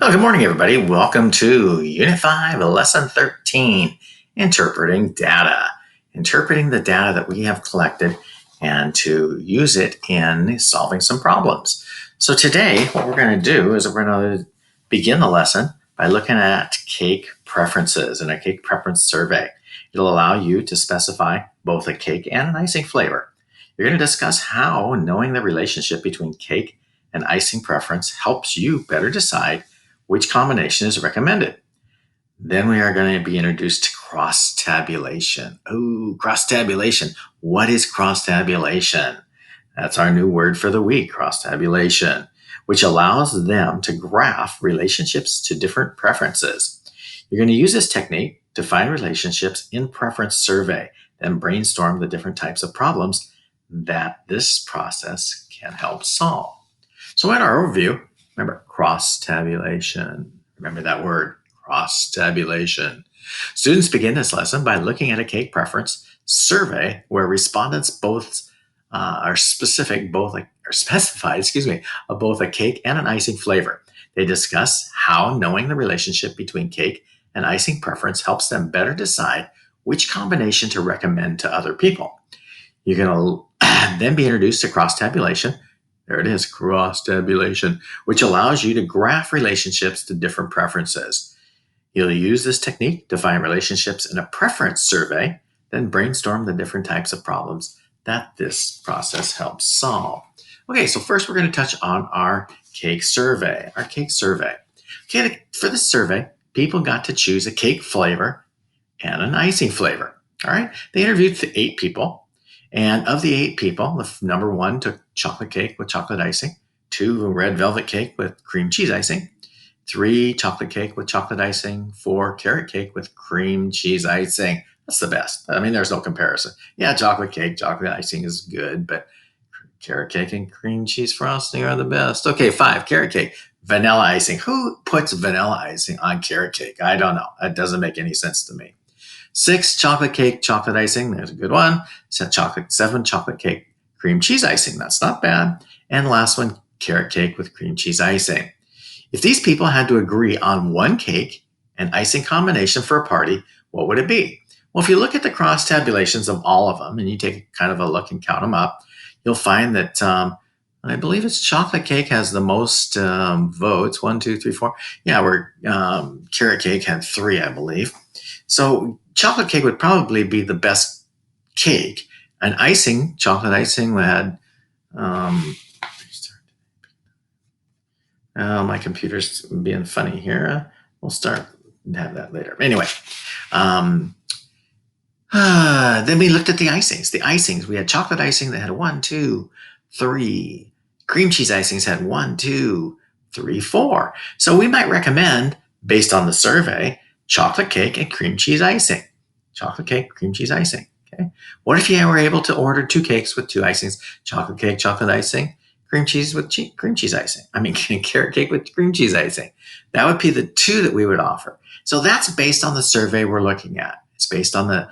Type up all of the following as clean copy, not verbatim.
Well, good morning, everybody. Welcome to Unit 5, Lesson 13, Interpreting Data. Interpreting the data that we have collected and to use it in solving some problems. So today, what we're going to do is we're going to begin the lesson by looking at cake preferences and a cake preference survey. It'll allow you to specify both a cake and an icing flavor. You're going to discuss how knowing the relationship between cake and icing preference helps you better decide which combination is recommended. Then we are going to be introduced to cross-tabulation. Oh, cross-tabulation. What is cross-tabulation? That's our new word for the week, cross-tabulation, which allows them to graph relationships to different preferences. You're going to use this technique to find relationships in preference survey, then brainstorm the different types of problems that this process can help solve. So in our overview, remember, cross-tabulation. Remember that word, cross-tabulation. Students begin this lesson by looking at a cake preference survey where respondents both are specified, both a cake and an icing flavor. They discuss how knowing the relationship between cake and icing preference helps them better decide which combination to recommend to other people. You're going to then be introduced to cross-tabulation. There it is, cross-tabulation, which allows you to graph relationships to different preferences. You'll use this technique to find relationships in a preference survey, then brainstorm the different types of problems that this process helps solve. Okay, so first we're going to touch on our cake survey. Okay, for this survey, people got to choose a cake flavor and an icing flavor. All right, they interviewed 8 people. And of the 8 people, number 1 took chocolate cake with chocolate icing, 2 red velvet cake with cream cheese icing, 3 chocolate cake with chocolate icing, 4 carrot cake with cream cheese icing. That's the best. I mean, there's no comparison. Yeah, chocolate cake, chocolate icing is good, but carrot cake and cream cheese frosting are the best. Okay, 5, carrot cake, vanilla icing. Who puts vanilla icing on carrot cake? I don't know. That doesn't make any sense to me. 6, chocolate cake, chocolate icing. There's a good one. 7, chocolate cake, cream cheese icing. That's not bad. And last one, carrot cake with cream cheese icing. If these people had to agree on one cake and icing combination for a party, what would it be? Well, if you look at the cross tabulations of all of them and you take kind of a look and count them up, you'll find that I believe it's chocolate cake has the most votes. 1, 2, 3, 4. Yeah, where carrot cake had 3, I believe. So chocolate cake would probably be the best cake. And icing, chocolate icing had, my computer's being funny here. We'll start and have that later. Anyway, then we looked at the icings. The icings, we had chocolate icing that had 1, 2, 3. Cream cheese icings had 1, 2, 3, 4. So we might recommend, based on the survey, chocolate cake and cream cheese icing. Chocolate cake, cream cheese icing. Okay. What if you were able to order 2 cakes with 2 icings? Chocolate cake, chocolate icing, cream cheese with cream cheese icing. I mean, carrot cake with cream cheese icing. That would be the 2 that we would offer. So that's based on the survey we're looking at. It's based on the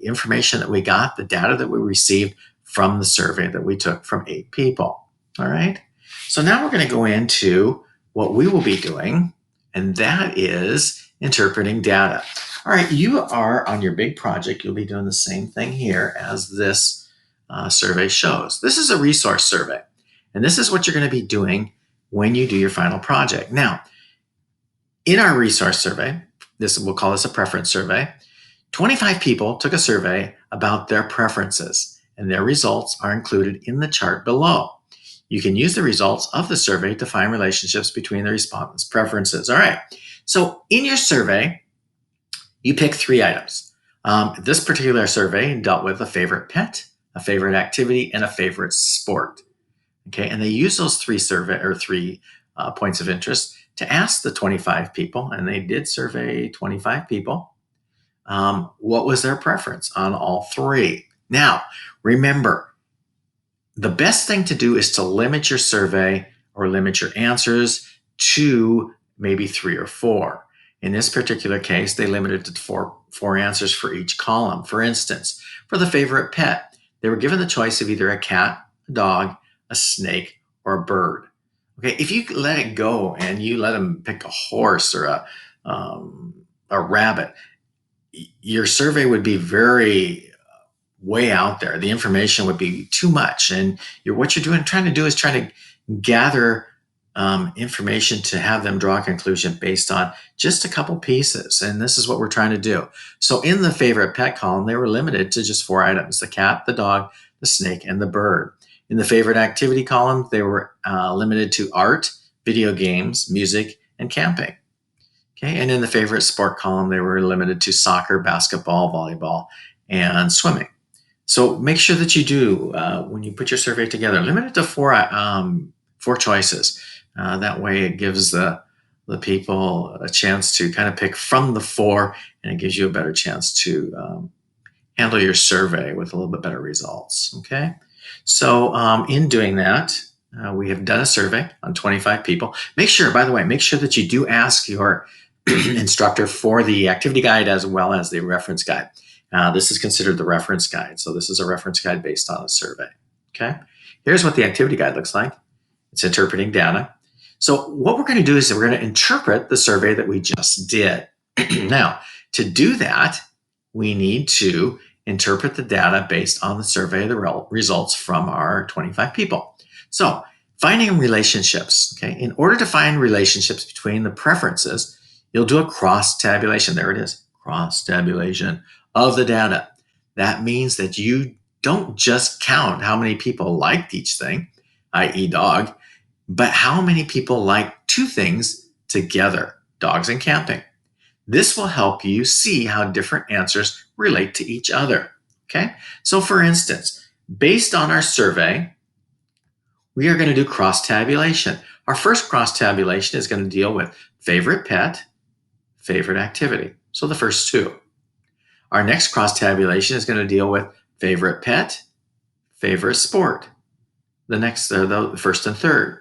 information that we got, the data that we received from the survey that we took from 8 people. All right. So now we're going to go into what we will be doing, and that is interpreting data. All right, you are on your big project. You'll be doing the same thing here as this survey shows. This is a resource survey, and this is what you're going to be doing when you do your final project. Now, in our resource survey, we'll call this a preference survey, 25 people took a survey about their preferences, and their results are included in the chart below. You can use the results of the survey to find relationships between the respondents' preferences. All right, so in your survey, you pick 3 items. This particular survey dealt with a favorite pet, a favorite activity, and a favorite sport. Okay, and they use those 3 points of interest to ask the 25 people, and they did survey 25 people. What was their preference on all 3? Now, remember, the best thing to do is to limit your survey or limit your answers to maybe 3 or 4. In this particular case, they limited it to 4 answers for each column. For instance, for the favorite pet, they were given the choice of either a cat, a dog, a snake, or a bird. Okay, if you let it go and you let them pick a horse or a rabbit, your survey would be very way out there. The information would be too much, and what you're trying to do is trying to gather information to have them draw a conclusion based on just a couple pieces. And this is what we're trying to do. So in the favorite pet column, they were limited to just 4 items: the cat, the dog, the snake, and the bird. In the favorite activity column, they were limited to art, video games, music, and camping. Okay, and in the favorite sport column, they were limited to soccer, basketball, volleyball, and swimming. So make sure that you do, when you put your survey together, limit it to four choices. That way it gives the people a chance to kind of pick from the four, and it gives you a better chance to handle your survey with a little bit better results. Okay. So in doing that, we have done a survey on 25 people. By the way, make sure that you do ask your instructor for the activity guide as well as the reference guide. This is considered the reference guide. So this is a reference guide based on a survey. Okay. Here's what the activity guide looks like. It's interpreting data. So what we're going to do is we're going to interpret the survey that we just did. Now, to do that, we need to interpret the data based on the survey, the results from our 25 people. So finding relationships. Okay. In order to find relationships between the preferences, you'll do a cross tabulation. There it is, cross tabulation of the data. That means that you don't just count how many people liked each thing, i.e. dog, but how many people like two things together, dogs and camping. This will help you see how different answers relate to each other. Okay. So for instance, based on our survey, we are going to do cross tabulation. Our first cross tabulation is going to deal with favorite pet, favorite activity. So the first two. Our next cross tabulation is going to deal with favorite pet, favorite sport. The first and third.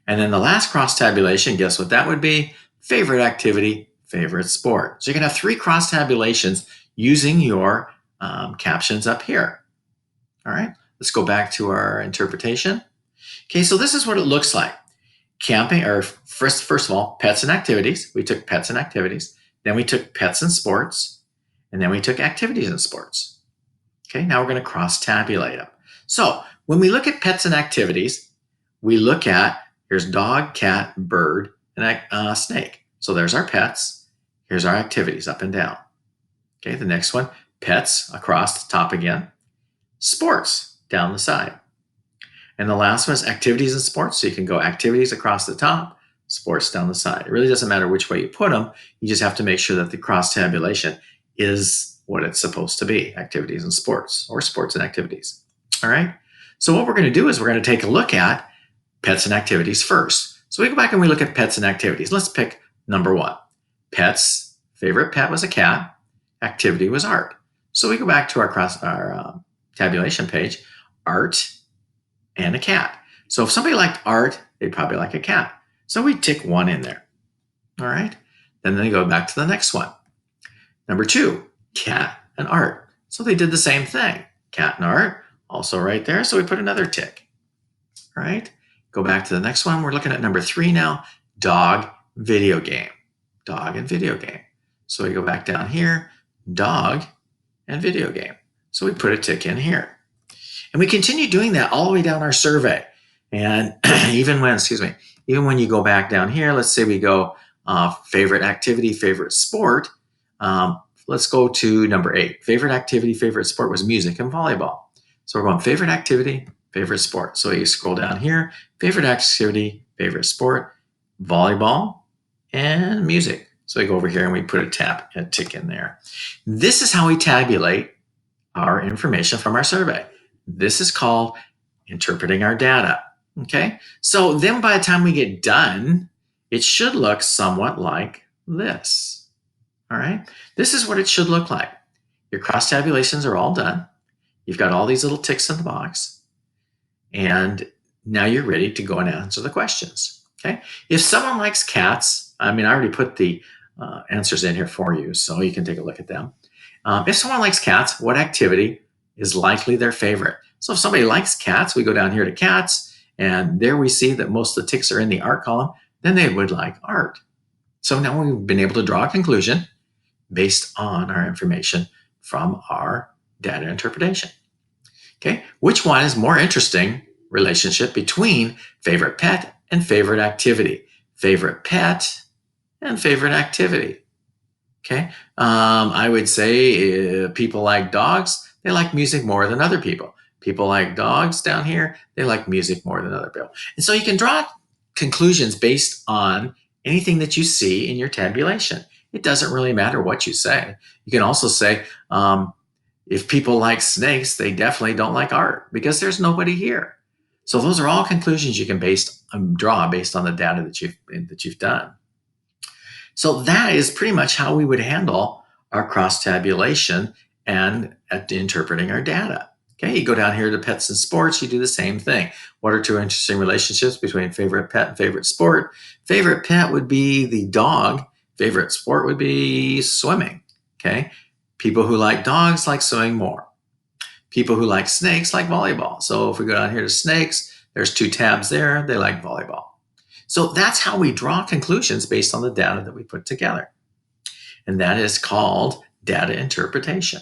And then the last cross tabulation, guess what that would be? Favorite activity, favorite sport. So you're going to have 3 cross tabulations using your captions up here. All right, let's go back to our interpretation. Okay, so this is what it looks like. Camping, or first of all, pets and activities. We took pets and activities. Then we took pets and sports. And then we took activities and sports. Okay, now we're going to cross tabulate them. So when we look at pets and activities, we look at, here's dog, cat, bird, and snake. So there's our pets. Here's our activities up and down. Okay, the next one, pets across the top again. Sports down the side. And the last one is activities and sports. So you can go activities across the top, sports down the side. It really doesn't matter which way you put them. You just have to make sure that the cross tabulation is what it's supposed to be, activities and sports, or sports and activities. All right. So what we're going to do is we're going to take a look at pets and activities first. So we go back and we look at pets and activities. Let's pick number 1. Pets, favorite pet was a cat. Activity was art. So we go back to our tabulation page, art and a cat. So if somebody liked art, they'd probably like a cat. So we tick 1 in there. All right. Then they go back to the next one. Number 2, cat and art. So they did the same thing. Cat and art, also right there. So we put another tick. All right. Go back to the next one. We're looking at number 3 now, dog, video game. Dog and video game. So we go back down here, dog and video game. So we put a tick in here. And we continue doing that all the way down our survey. And even when you go back down here, let's say we go favorite activity, favorite sport. Let's go to number 8. Favorite activity, favorite sport was music and volleyball. So we're going favorite activity, favorite sport. So you scroll down here, favorite activity, favorite sport, volleyball, and music. So we go over here and we put a tick in there. This is how we tabulate our information from our survey. This is called interpreting our data. Okay. So then by the time we get done, it should look somewhat like this. All right. This is what it should look like. Your cross tabulations are all done. You've got all these little ticks in the box. And now you're ready to go and answer the questions. Okay. If someone likes cats, I already put the answers in here for you, so you can take a look at them. If someone likes cats, what activity is likely their favorite? So if somebody likes cats, we go down here to cats, and there we see that most of the ticks are in the art column, then they would like art. So now we've been able to draw a conclusion based on our information from our data interpretation. Okay, which one is more interesting relationship between favorite pet and favorite activity? Favorite pet and favorite activity. Okay, I would say people like dogs, they like music more than other people. People like dogs down here, they like music more than other people. And so you can draw conclusions based on anything that you see in your tabulation. It doesn't really matter what you say. You can also say, if people like snakes, they definitely don't like art because there's nobody here. So those are all conclusions you can draw based on the data that you've done. So that is pretty much how we would handle our cross tabulation and at interpreting our data. Okay, you go down here to pets and sports, you do the same thing. What are two interesting relationships between favorite pet and favorite sport? Favorite pet would be the dog. Favorite sport would be swimming. Okay, people who like dogs like swimming more. People who like snakes like volleyball. So if we go down here to snakes, there's two tabs there. They like volleyball. So that's how we draw conclusions based on the data that we put together. And that is called data interpretation.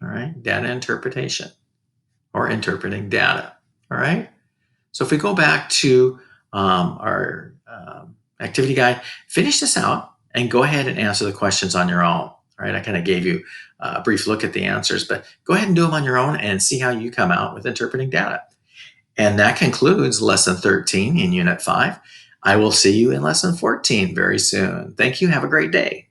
All right, data interpretation or interpreting data. All right. So if we go back to our activity guide, finish this out and go ahead and answer the questions on your own. All right, I kind of gave you a brief look at the answers, but go ahead and do them on your own and see how you come out with interpreting data. And that concludes lesson 13 in unit 5. I will see you in lesson 14 very soon. Thank you. Have a great day.